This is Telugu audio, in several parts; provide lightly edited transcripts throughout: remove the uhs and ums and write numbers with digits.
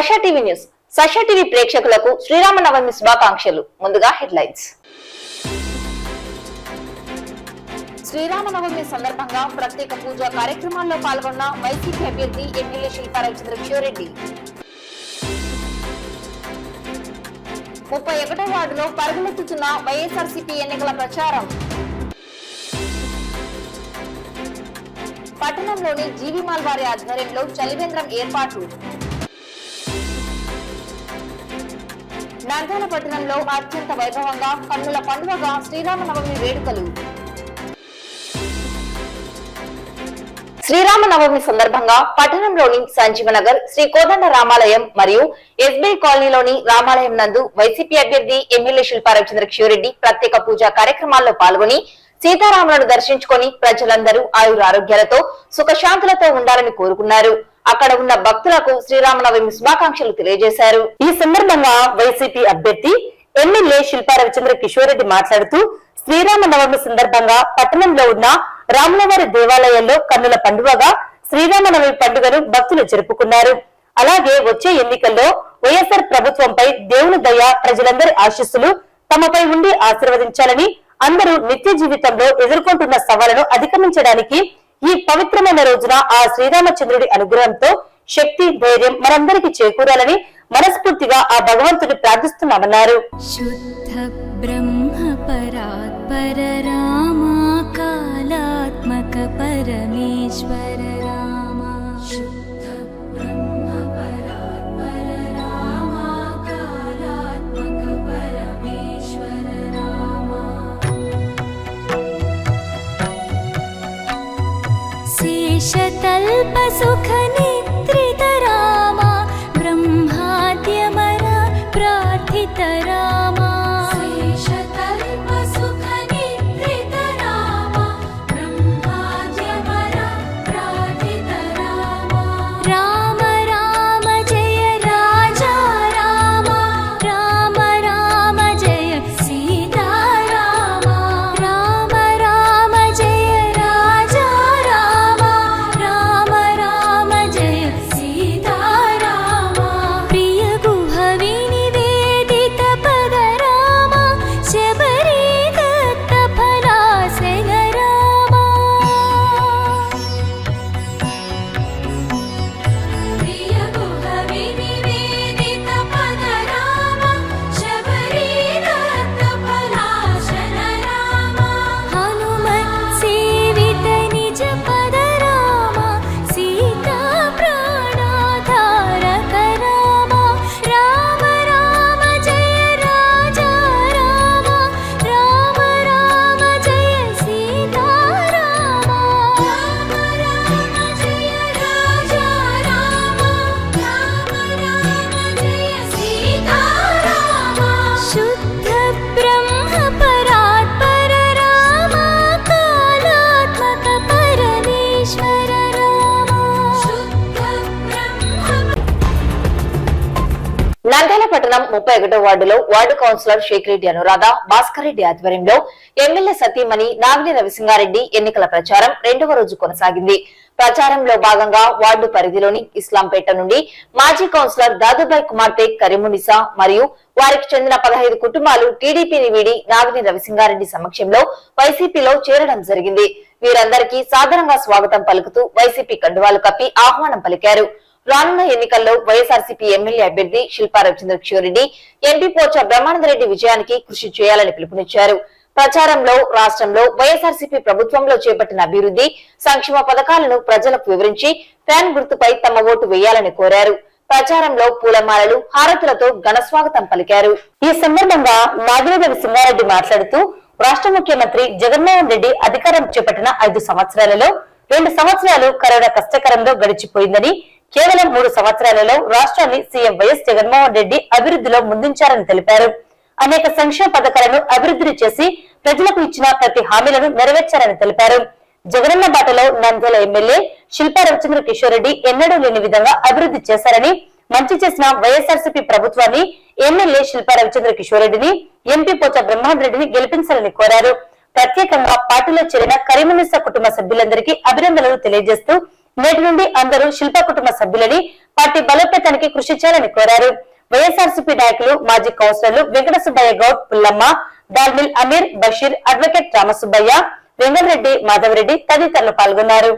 సష టీవీ న్యూస్. సష టీవీ ప్రేక్షకులకు శ్రీరామనవమి శుభాకాంక్షలు. ముందుగా హెడ్లైన్స్. శ్రీరామనవమి సందర్భంగా ప్రత్యేక పూజా కార్యక్రమాల్లో పాల్గొన్న వైసీపీ అభ్యర్థి ఎమ్మెల్యే శిల్పా రవిచంద్రకిషోరెడ్డి. 31వ వార్డులో పరుగులెత్తుతున్న వైఎస్ఆర్సీపీ ఎన్నికల ప్రచారం. పట్టణంలోని జీవిమాల్ వారి ఆధ్వర్యంలో చలివేంద్రం ఏర్పాటు. నంద్యాల పట్టణంలో అత్యంత వైభవంగా కన్నుల పండుగగా శ్రీరామనవమి వేడుకలు. శ్రీరామనవమి సందర్భంగా పట్టణంలోని సంజీవనగర్ శ్రీ కోదండ రామాలయం మరియు ఎస్బీఐ కాలనీలోని రామాలయం నందు వైసీపీ అభ్యర్థి ఎమ్మెల్యే శిల్పా రవిచంద్రకిషోరెడ్డి ప్రత్యేక పూజా కార్యక్రమాల్లో పాల్గొని సీతారాములను దర్శించుకొని ప్రజలందరూ ఆయురారోగ్యాలతో సుఖశాంతులతో ఉండాలని కోరుకున్నారు. అక్కడ ఉన్న భక్తులకు శ్రీరామనవమి శుభాకాంక్షలు తెలియజేశారు. ఈ సందర్భంగా వైసీపీ అభ్యర్థి ఎమ్మెల్యే శిల్పా రవిచంద్రకిషోరెడ్డి మాట్లాడుతూ శ్రీరామనవమి సందర్భంగా పట్టణంలో ఉన్న రాములవారి దేవాలయంలో కన్నుల పండుగగా శ్రీరామనవమి పండుగను భక్తులు జరుపుకున్నారు. అలాగే వచ్చే ఎన్నికల్లో వైఎస్ఆర్ ప్రభుత్వంపై దేవుని దయ, ప్రజలందరి ఆశీస్సులు తమపై ఉండి ఆశీర్వదించాలని, అందరూ నిత్య జీవితంలో ఎదుర్కొంటున్న సవాళ్లను అధిగమించడానికి ఈ పవిత్రమైన రోజున ఆ శ్రీరామచంద్రుడి అనుగ్రహంతో శక్తి, ధైర్యం మనందరికీ చేకూరాలని మనస్ఫూర్తిగా ఆ భగవంతుని ప్రార్థిస్తున్నామన్నారు. శుద్ధ బ్రహ్మ పరాత్పర రామ కాలాత్మక పరమేశ్వర రామ. శుద్ధ బ్రహ్మ పరాత్పర రామ కాలాత్మక పరమేశ్వర రామ. శేషతల్ప సుఖ నిద్రిత రామ బ్రహ్మాద్యమర ప్రార్థిత రామ. శేషతల్ప సుఖ నిద్రిత రామ బ్రహ్మాద్యమర ప్రార్థిత రామ. రామ రామ జయ రాజా రామ, రామ రామ జయ సీతారామ. రామ రామ జయ రాజా రామ, రామ రామ జయ సీతారామ. ప్రియ గుహ వినివేదిత పద రామ, శబరీ దత్త ఫలాసన రామ. ప్రియ గుహ వినివేదిత పద రామ, శబరీ దత్త ఫలాసన రామ. హనుమత్ సేవిత నిజ పద రామ, సీతా ప్రాణాధారక రామ. రామ రామ జయ రాజా రామ, రామ రామ జయ సీతారామ. రామ రామ జయ రాజా రామ, రామ రామ జయ సీతారామ. శుద్ధ బ్రహ్మ పరాత్పర రామ కాలాత్మక పరమేశ్వర రామ. శుద్ధ బ్రహ్మ. నంద్యాల పట్టణం 31వ వార్డులో వార్డు కౌన్సిలర్ షేక్ రెడ్డి అనురాధ భాస్కర్ రెడ్డి ఆధ్వర్యంలో ఎమ్మెల్యే సతీమణి నాగిని రవిసింగారెడ్డి ఎన్నికల ప్రచారం 2వ రోజు కొనసాగింది. ప్రచారంలో భాగంగా వార్డు పరిధిలోని ఇస్లాంపేట నుండి మాజీ కౌన్సిలర్ దాదుబాయ్ కుమార్తె కరీమునిసా మరియు వారికి చెందిన 15 కుటుంబాలు టీడీపీని వీడి నాగిని రవిసింగారెడ్డి సమక్షంలో వైసీపీలో చేరడం జరిగింది. వీరందరికీ సాదరంగా స్వాగతం పలుకుతూ వైసీపీ కండువాలు కప్పి ఆహ్వానం పలికారు. రానున్న ఎన్నికల్లో వైఎస్ఆర్సీపీ ఎమ్మెల్యే అభ్యర్థి శిల్పా రవిచంద్రకిషోరెడ్డి, ఎంపీ పోచా బ్రహ్మానందరెడ్డి విజయానికి కృషి చేయాలని పిలుపునిచ్చారు. ప్రచారంలో రాష్ట్రంలో వైఎస్ఆర్సీపీ ప్రభుత్వంలో చేపట్టిన అభివృద్ధి సంక్షేమ పథకాలను ప్రజలకు వివరించి ఫ్యాన్ గుర్తుపై తమ ఓటు వేయాలని కోరారు. ప్రచారంలో పూలమాలలు, హారతులతో ఘనస్వాగతం పలికారు. ఈ సందర్భంగా నాగిని రవిసింగారెడ్డి మాట్లాడుతూ రాష్ట్ర ముఖ్యమంత్రి జగన్మోహన్ రెడ్డి అధికారం చేపట్టిన 5 సంవత్సరాలలో 2 సంవత్సరాలు కరోనా కష్టకరంలో గడిచిపోయిందని, కేవలం 3 సంవత్సరాలలో రాష్ట్రాన్ని సీఎం వైఎస్ జగన్మోహన్ రెడ్డి అభివృద్ధిలో ముందుంచారని తెలిపారు. అనేక సంక్షేమ పథకాలను అభివృద్ధి చేసి ప్రజలకు ఇచ్చిన ప్రతి హామీలను నెరవేర్చారని తెలిపారు. జగనన్న బాటలో నంద్యాల ఎమ్మెల్యే శిల్పా రవిచంద్రకిషోరెడ్డి ఎన్నడూ లేని విధంగా అభివృద్ధి చేశారని, మంచి చేసిన వైఎస్ఆర్సీపీ ప్రభుత్వాన్ని, ఎమ్మెల్యే శిల్పా రవిచంద్రకిషోరెడ్డిని, ఎంపీ పోచా బ్రహ్మానందరెడ్డిని గెలిపించాలని కోరారు. ప్రత్యేకంగా పార్టీలో చేరిన కరీమునిసా కుటుంబ సభ్యులందరికీ అభినందనలు తెలియజేస్తూ నేటి నుండి అందరూ శిల్ప కుటుంబ సభ్యులని పార్టీ బలోపేతానికి కృషి చేయాలని కోరారు. వైఎస్ఆర్సీపీ నాయకులు మాజీ కౌన్సిలర్లు వెంకట సుబ్బయ్య గౌడ్, పుల్లమ్మ, డాల్మిల్ అమీర్, బషీర్, అడ్వకేట్ రామసుబ్బయ్య, వెంగళరెడ్డి, మాధవరెడ్డి తదితరులు పాల్గొన్నారు.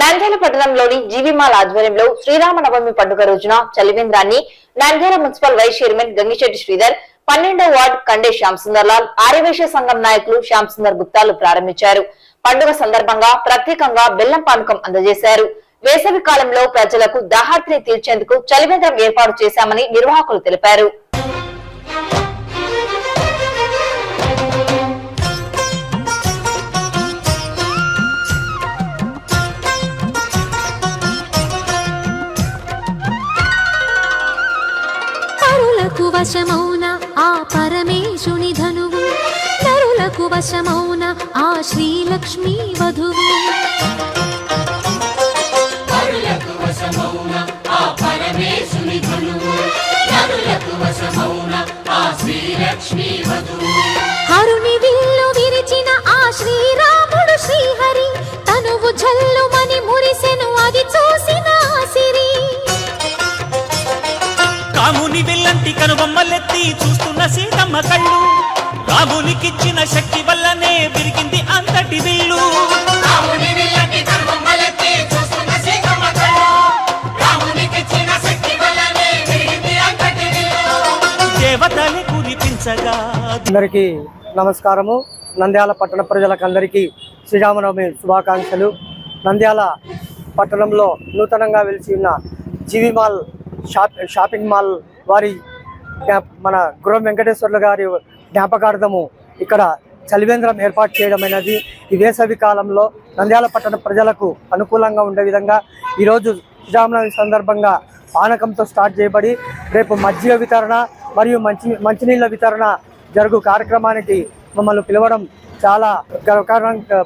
నంద్యాల పట్టణంలోని జీవిమాల్ ఆధ్వర్యంలో శ్రీరామనవమి పండుగ రోజున చలివేంద్రాన్ని Nandyal municipal vice chairman Gangisetti Sridhar, 12వ వార్డు కండే శ్యామ్ సుందర్ లాల్, ఆర్యవైశ్య సంఘం నాయకులు శ్యామ్ సుందర్ గుప్తాలు ప్రారంభించారు. పండుగ సందర్భంగా ప్రత్యేకంగా బెల్లం పానకం అందజేశారు. వేసవి కాలంలో ప్రజలకు దాహార్తిని తీర్చేందుకు చలివేంద్రం ఏర్పాటు చేశామని నిర్వాహకులు తెలిపారు. వశమౌన ఆ పరమేశుని ధనువు, నరులకు వశమౌన ఆ శ్రీలక్ష్మీ వధువు. నరులకు వశమౌన ఆ పరమేశుని ధనువు, నరులకు వశమౌన ఆ శ్రీలక్ష్మీ వధువు. హరుని విల్లు విరిచిన ఆ శ్రీరాముడు శ్రీహరి, తనువు జల్లుమని మురిసెను అది చూసిన సిరి. రాముని విల్లంటి కనుబొమ్మలెత్తి చూస్తున్న సీతమ్మ కళ్ళు, రామునికిచ్చిన శక్తి వల్లనే విరిగింది అంతటి విల్లు. రాముని విల్లంటి కనుబొమ్మలెత్తి చూస్తున్న సీతమ్మ కళ్ళు, రామునికిచ్చిన శక్తి పంచగా. అందరికీ నమస్కారము. నంద్యాల పట్టణ ప్రజలకు అందరికీ శ్రీరామనవమి శుభాకాంక్షలు. నంద్యాల పట్టణంలో నూతనంగా వెలిసి ఉన్న జీవి మాల్ షాపింగ్ మాల్ వారి మన గుర్రం వెంకటేశ్వర్లు గారి జ్ఞాపకార్థము ఇక్కడ చలివేంద్రం ఏర్పాటు చేయడమైనది. ఈ వేసవి కాలంలో నంద్యాల పట్టణ ప్రజలకు అనుకూలంగా ఉండే విధంగా ఈరోజు శ్రీరామనవమి సందర్భంగా పానకంతో స్టార్ట్ చేయబడి రేపు మజ్జిగ వితరణ మరియు మంచినీళ్ళ వితరణ జరుగు కార్యక్రమానికి మమ్మల్ని పిలవడం చాలా గర్వకారణంగా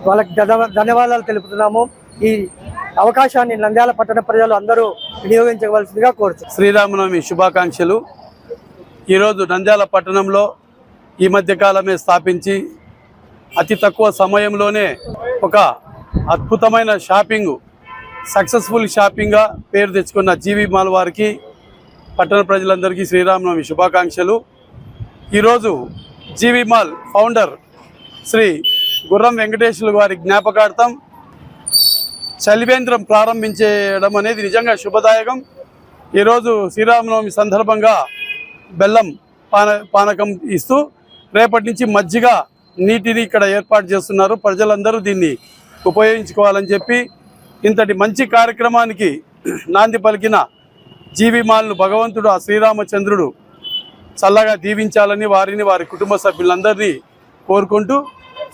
వాళ్ళకి ధన్యవాదాలు తెలుపుతున్నాము. ఈ అవకాశాన్ని నంద్యాల పట్టణ ప్రజలు అందరూ వినియోగించవలసిందిగా కోరుతున్నాం. శ్రీరామనవమి శుభాకాంక్షలు. ఈరోజు నంద్యాల పట్టణంలో ఈ మధ్యకాలమే స్థాపించి అతి తక్కువ సమయంలోనే ఒక అద్భుతమైన షాపింగ్ సక్సెస్ఫుల్ షాపింగ్గా పేరు తెచ్చుకున్న జీవి మాల్ వారికి పట్టణ ప్రజలందరికీ శ్రీరామనవమి శుభాకాంక్షలు. ఈరోజు జీవి మాల్ ఫౌండర్ శ్రీ గుర్రం వెంకటేశ్వర్లు వారి జ్ఞాపకార్థం చలివేంద్రం ప్రారంభించడం అనేది నిజంగా శుభదాయకం. ఈరోజు శ్రీరామనవమి సందర్భంగా బెల్లం పానకం ఇస్తూ రేపటి నుంచి మజ్జిగ నీటిని ఇక్కడ ఏర్పాటు చేస్తున్నారు. ప్రజలందరూ దీన్ని ఉపయోగించుకోవాలని చెప్పి ఇంతటి మంచి కార్యక్రమానికి నాంది పలికిన జీవి మాల్ను భగవంతుడు ఆ శ్రీరామచంద్రుడు చల్లగా దీవించాలని వారిని వారి కుటుంబ సభ్యులందరినీ కోరుకుంటూ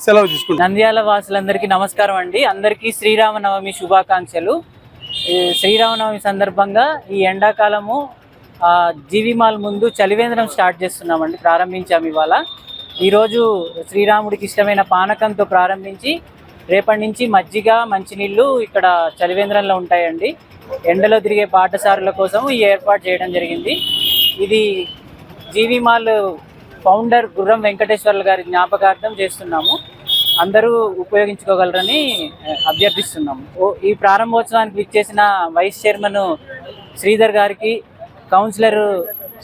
సెలవు తీసుకుంటాం. నంద్యాల వాసులందరికీ నమస్కారం అండి. అందరికీ శ్రీరామనవమి శుభాకాంక్షలు. శ్రీరామనవమి సందర్భంగా ఈ ఎండాకాలము జీవి మాల్ ముందు చలివేంద్రం స్టార్ట్ చేస్తున్నామండి, ప్రారంభించాము ఇవాళ. ఈరోజు శ్రీరాముడికి ఇష్టమైన పానకంతో ప్రారంభించి రేపటి నుంచి మజ్జిగ మంచినీళ్ళు ఇక్కడ చలివేంద్రంలో ఉంటాయండి. ఎండలో తిరిగే పాఠశాలల కోసం ఈ ఏర్పాటు చేయడం జరిగింది. ఇది జీవి మాల్ ఫౌండర్ గుర్రం వెంకటేశ్వర్లు గారి జ్ఞాపకార్థం చేస్తున్నాము. అందరూ ఉపయోగించుకోగలరని అభ్యర్థిస్తున్నాము. ఈ ప్రారంభోత్సవానికి విచ్చేసిన వైస్ చైర్మన్ శ్రీధర్ గారికి, కౌన్సిలర్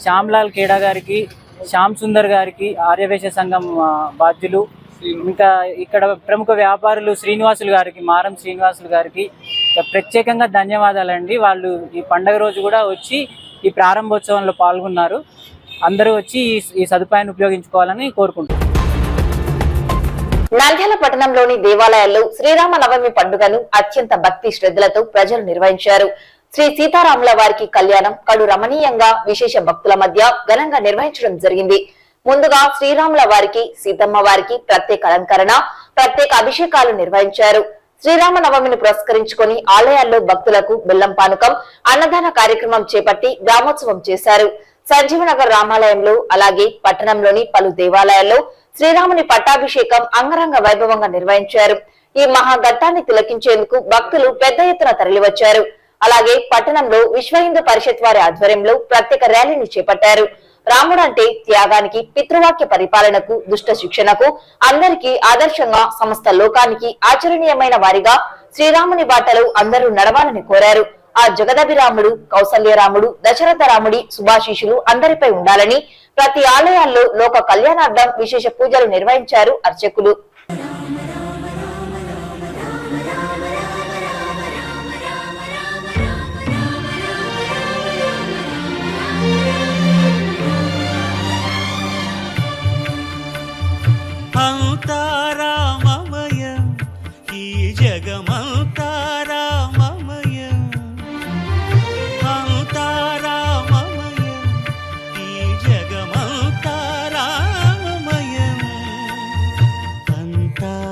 శ్యామ్లాల్ కేడా గారికి, శ్యామ్ సుందర్ గారికి, ఆర్యవేశ సంఘం బాధ్యులు, ఇంకా ఇక్కడ ప్రముఖ వ్యాపారులు శ్రీనివాసులు గారికి, మారం శ్రీనివాసులు గారికి ప్రత్యేకంగా ధన్యవాదాలండి. వాళ్ళు ఈ పండగ రోజు కూడా వచ్చి ఈ ప్రారంభోత్సవంలో పాల్గొన్నారు. అందరూ వచ్చి ఈ సదుపాయాన్ని ఉపయోగించుకోవాలని కోరుకుంటున్నాను. నంద్యాల పట్టణంలోని దేవాలయాల్లో శ్రీరామ నవమి పండుగను అత్యంత భక్తి శ్రద్ధలతో ప్రజలు నిర్వహించారు. శ్రీ సీతారాముల వారికి కళ్యాణం కడు రమణీయంగా విశేష భక్తుల మధ్య ఘనంగా నిర్వహించడం జరిగింది. ముందుగా శ్రీరాముల వారికి, సీతమ్మ వారికి ప్రత్యేక అలంకరణ, ప్రత్యేక అభిషేకాలు నిర్వహించారు. శ్రీరామ నవమిని పురస్కరించుకొని ఆలయాల్లో భక్తులకు బెల్లం పానకం, అన్నదాన కార్యక్రమం చేపట్టి గ్రామోత్సవం చేశారు. సంజీవనగర్ రామాలయంలో అలాగే పట్టణంలోని పలు దేవాలయాల్లో శ్రీరాముని పట్టాభిషేకం అంగరంగ వైభవంగా నిర్వహించారు. ఈ మహాఘట్టాన్ని తిలకించేందుకు భక్తులు పెద్ద ఎత్తున తరలివచ్చారు. అలాగే పట్టణంలో విశ్వ హిందూ పరిషత్ వారి ఆధ్వర్యంలో ప్రత్యేక ర్యాలీని చేపట్టారు. రాముడు అంటే త్యాగానికి, పితృవాక్య పరిపాలనకు, దుష్ట శిక్షణకు, అందరికీ ఆదర్శంగా సమస్త లోకానికి ఆచరణీయమైన వారిగా శ్రీరాముని బాటలో అందరూ నడవాలని కోరారు. ఆ జగదభిరాముడు, కౌసల్యరాముడు, దశరథ రాముడి శుభాశీషులు అందరిపై ఉండాలని ప్రతి ఆలయాల్లో లోక కళ్యాణార్థం విశేష పూజలు నిర్వహించారు అర్చకులు. అంతారామమయం ఈ జగమంతారామమయం, అంతారామమయం ఈ జగమంతారామమయం, అంతారామమయం.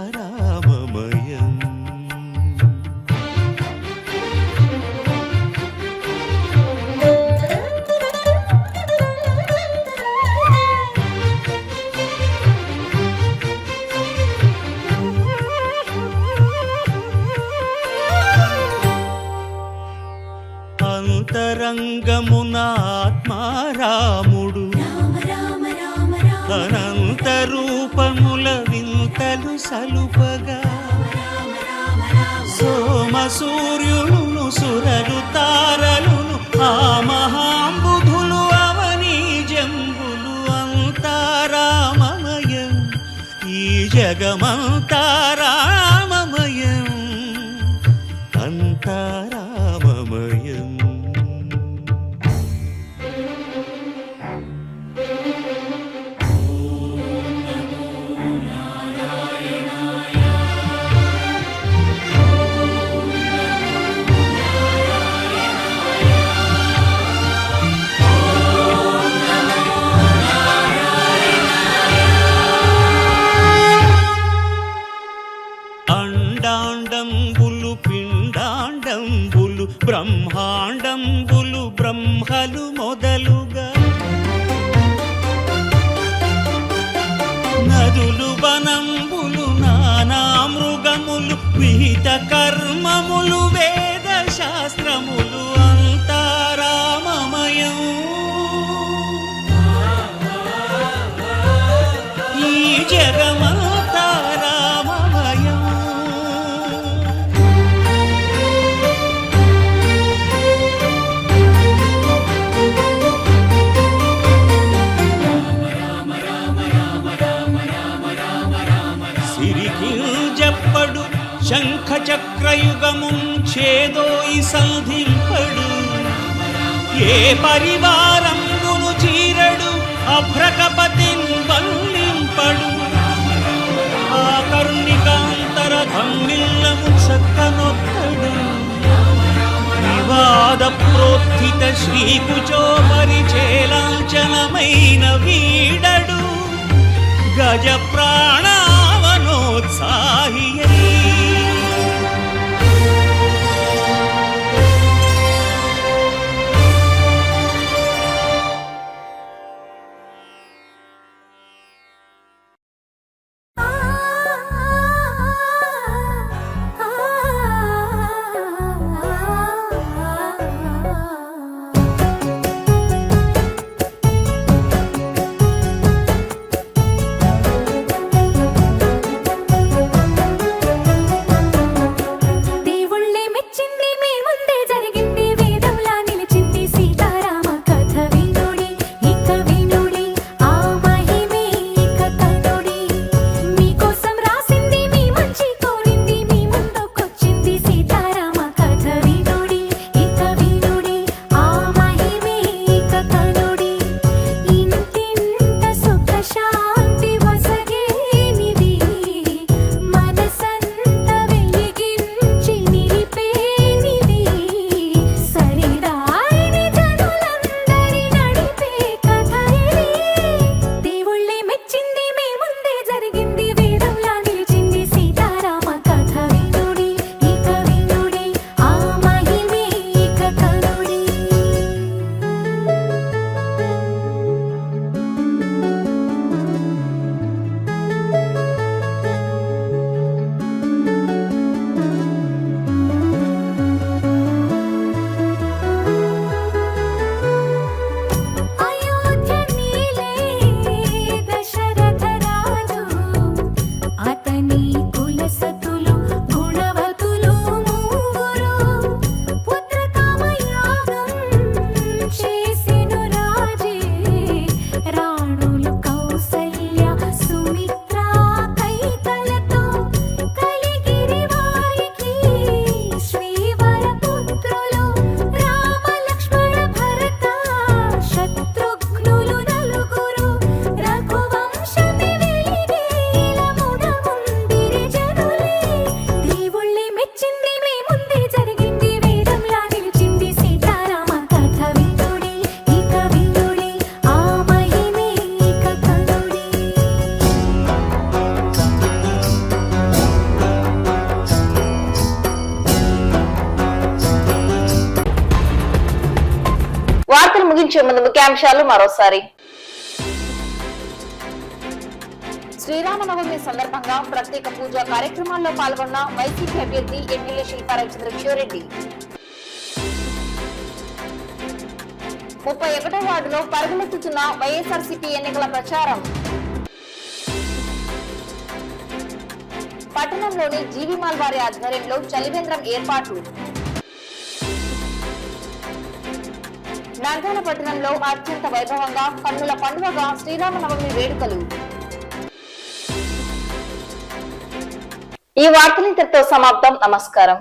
అంతరంగమున ఆత్మారాముడు, అనంత రూపముల వింతలు సలుపగా, సోమ సూర్యులను సురలు తారలును ఆ మహాంబుధులు అవనీ జంబులు, అంతారామమయం ఈ జగమంతారామమయం, అంతారామమయం. దిక్కులు బ్రహ్మాండంబులు బ్రహ్మలు మొదలుగా నదులు వనంబులు నానా మృగములు విహిత కర్మములు వేద శాస్త్రములు అంతారామమయం ఈ జగమంతా రామమయం సిరికింజప్పడు శంఖ చక్రయుగమున్ ఛేదోయి సంధింపడు ఏ పరివారంబును చీరడు అభ్రకపతిన్ వల్లింపడు ఆ కర్ణికాంతర ధమ్మిల్లము చక్కనొత్తడు వివాద ప్రోత్థిత శ్రీకుచో పరిచేలాంఛనమైన వీడడు గజ ప్రాణావనోత్సాహి ముగించే ముందు ముఖ్యాంశాలు మరోసారి. శ్రీరామనవమి సందర్భంగా ప్రత్యేక పూజా కార్యక్రమాల్లో పాల్గొన్న వైసీపీ అభ్యర్థి ఎమ్మెల్యే శిల్పా రవిచంద్రకిషోరెడ్డి. 31వ వార్డులో పరుగులెత్తుతున్న వైఎస్ఆర్సీపీ ఎన్నికల ప్రచారం. పట్టణంలోని జీవిమాల్ వారి ఆధ్వర్యంలో చలివేంద్రం ఏర్పాట్లు. నంద్యాల పట్టణంలో అత్యంత వైభవంగా కన్నుల పండుగగా శ్రీరామనవమి వేడుకలు. ఈ వార్తలు ఇంతటితో సమాప్తం. నమస్కారం.